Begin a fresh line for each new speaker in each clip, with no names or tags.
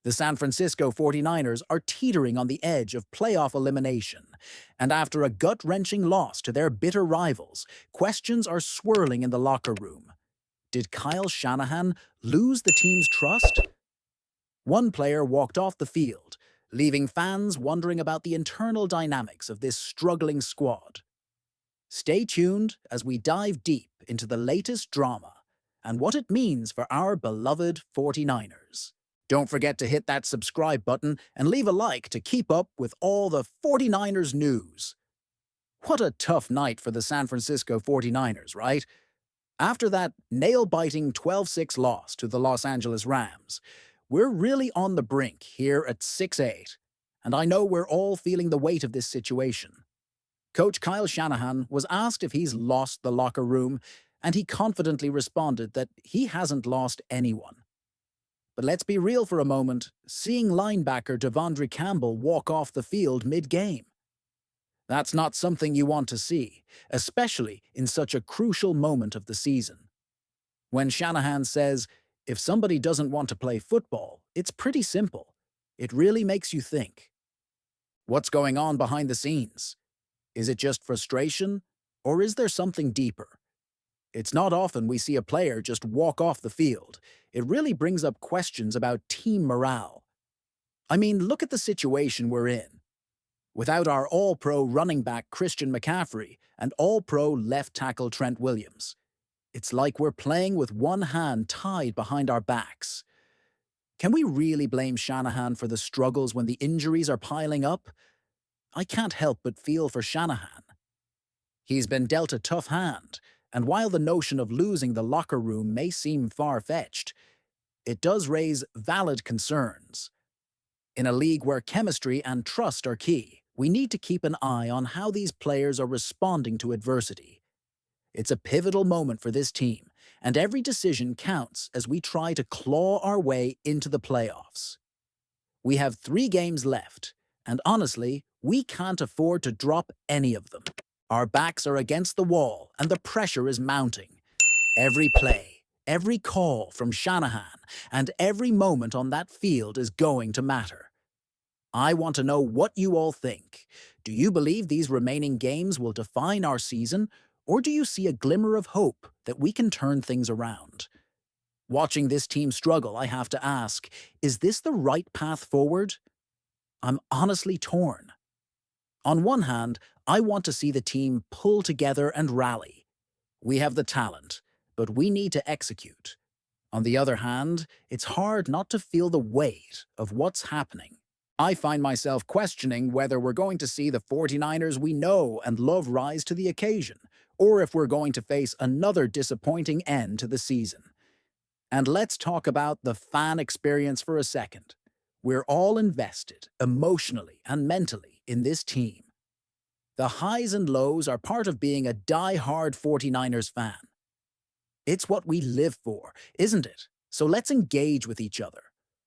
The San Francisco 49ers are teetering on the edge of playoff elimination, and after a gut-wrenching loss to their bitter rivals, questions are swirling in the locker room. Did Kyle Shanahan lose the team's trust? One player walked off the field, leaving fans wondering about the internal dynamics of this struggling squad. Stay tuned as we dive deep into the latest drama and what it means for our beloved 49ers. Don't forget to hit that subscribe button and leave a like to keep up with all the 49ers news. What a tough night for the San Francisco 49ers, right? After that nail-biting 12-6 loss to the Los Angeles Rams, we're really on the brink here at 6-8, and I know we're all feeling the weight of this situation. Coach Kyle Shanahan was asked if he's lost the locker room, and he confidently responded that he hasn't lost anyone. But let's be real for a moment, seeing linebacker Devondre Campbell walk off the field mid-game. That's not something you want to see, especially in such a crucial moment of the season. When Shanahan says, if somebody doesn't want to play football, it's pretty simple. It really makes you think. What's going on behind the scenes? Is it just frustration, or is there something deeper? It's not often we see a player just walk off the field. It really brings up questions about team morale. I mean, look at the situation we're in. Without our all-pro running back Christian McCaffrey and all-pro left tackle Trent Williams, it's like we're playing with one hand tied behind our backs. Can we really blame Shanahan for the struggles when the injuries are piling up? I can't help but feel for Shanahan. He's been dealt a tough hand, and while the notion of losing the locker room may seem far-fetched, it does raise valid concerns. In a league where chemistry and trust are key, we need to keep an eye on how these players are responding to adversity. It's a pivotal moment for this team, and every decision counts as we try to claw our way into the playoffs. We have 3 games left, and honestly, we can't afford to drop any of them. Our backs are against the wall, and the pressure is mounting. Every play, every call from Shanahan, and every moment on that field is going to matter. I want to know what you all think. Do you believe these remaining games will define our season, or do you see a glimmer of hope that we can turn things around? Watching this team struggle, I have to ask, is this the right path forward? I'm honestly torn. On one hand, I want to see the team pull together and rally. We have the talent, but we need to execute. On the other hand, it's hard not to feel the weight of what's happening. I find myself questioning whether we're going to see the 49ers we know and love rise to the occasion, or if we're going to face another disappointing end to the season. And let's talk about the fan experience for a second. We're all invested, emotionally and mentally, in this team. The highs and lows are part of being a die-hard 49ers fan. It's what we live for, isn't it? So let's engage with each other.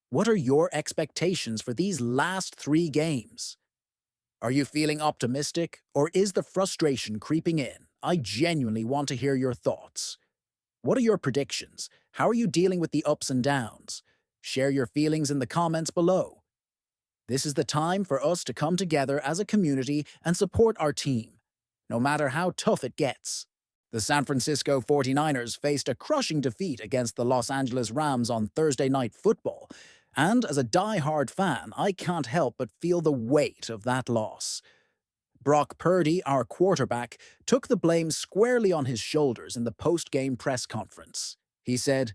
What are your expectations for these last 3 games? Are you feeling optimistic, or is the frustration creeping in? I genuinely want to hear your thoughts. What are your predictions? How are you dealing with the ups and downs? Share your feelings in the comments below. This is the time for us to come together as a community and support our team, no matter how tough it gets. The San Francisco 49ers faced a crushing defeat against the Los Angeles Rams on Thursday Night Football, and as a die-hard fan, I can't help but feel the weight of that loss. Brock Purdy, our quarterback, took the blame squarely on his shoulders in the post-game press conference. He said,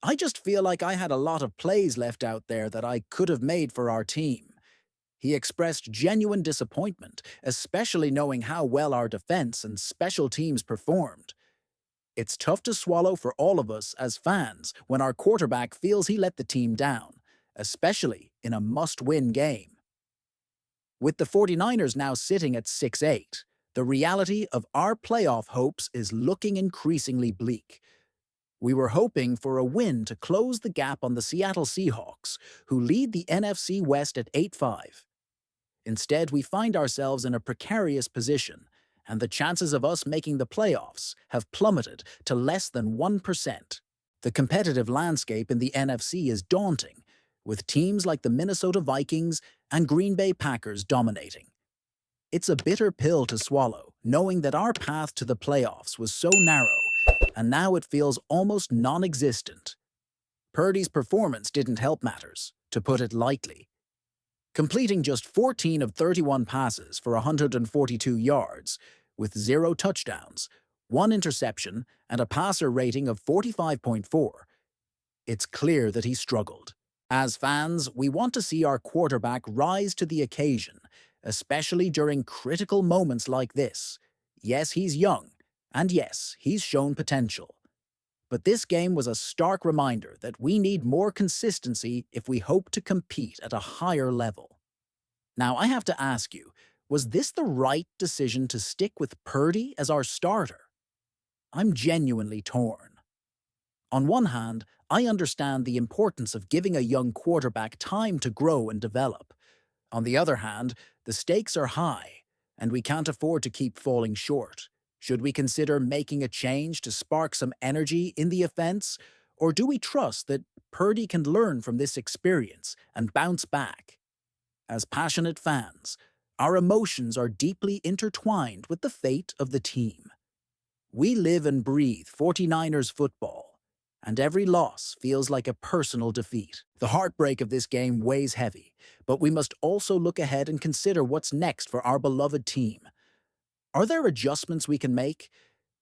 "I just feel like I had a lot of plays left out there that I could have made for our team." He expressed genuine disappointment, especially knowing how well our defense and special teams performed. It's tough to swallow for all of us as fans when our quarterback feels he let the team down, especially in a must-win game. With the 49ers now sitting at 6-8, the reality of our playoff hopes is looking increasingly bleak. We were hoping for a win to close the gap on the Seattle Seahawks, who lead the NFC West at 8-5. Instead, we find ourselves in a precarious position, and the chances of us making the playoffs have plummeted to less than 1%. The competitive landscape in the NFC is daunting, with teams like the Minnesota Vikings and Green Bay Packers dominating. It's a bitter pill to swallow, knowing that our path to the playoffs was so narrow, and now it feels almost non-existent. Purdy's performance didn't help matters, to put it lightly. Completing just 14 of 31 passes for 142 yards, with 0 touchdowns, 1 interception, and a passer rating of 45.4, it's clear that he struggled. As fans, we want to see our quarterback rise to the occasion, especially during critical moments like this. Yes, he's young, and yes, he's shown potential. But this game was a stark reminder that we need more consistency if we hope to compete at a higher level. Now, I have to ask you, was this the right decision to stick with Purdy as our starter? I'm genuinely torn. On one hand, I understand the importance of giving a young quarterback time to grow and develop. On the other hand, the stakes are high, and we can't afford to keep falling short. Should we consider making a change to spark some energy in the offense, or do we trust that Purdy can learn from this experience and bounce back? As passionate fans, our emotions are deeply intertwined with the fate of the team. We live and breathe 49ers football, and every loss feels like a personal defeat. The heartbreak of this game weighs heavy, but we must also look ahead and consider what's next for our beloved team. Are there adjustments we can make?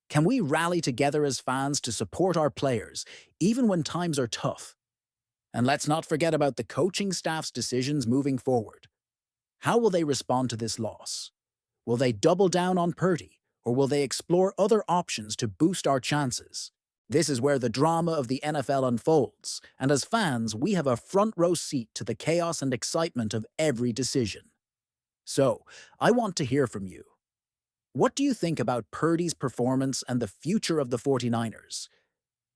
Can we rally together as fans to support our players, even when times are tough? And let's not forget about the coaching staff's decisions moving forward. How will they respond to this loss? Will they double down on Purdy, or will they explore other options to boost our chances? This is where the drama of the NFL unfolds, and as fans, we have a front-row seat to the chaos and excitement of every decision. So, I want to hear from you. What do you think about Purdy's performance and the future of the 49ers?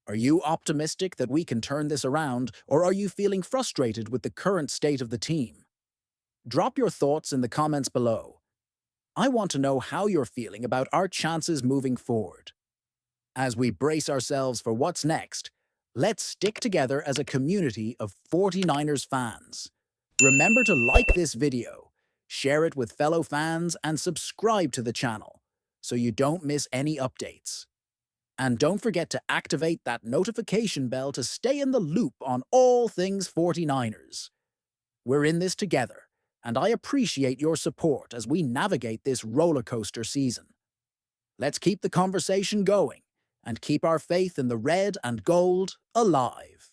Are you optimistic that we can turn this around, or are you feeling frustrated with the current state of the team? Drop your thoughts in the comments below. I want to know how you're feeling about our chances moving forward. As we brace ourselves for what's next, let's stick together as a community of 49ers fans. Remember to like this video, share it with fellow fans, and subscribe to the channel so you don't miss any updates. And don't forget to activate that notification bell to stay in the loop on all things 49ers. We're in this together, and I appreciate your support as we navigate this roller coaster season. Let's keep the conversation going and keep our faith in the red and gold alive.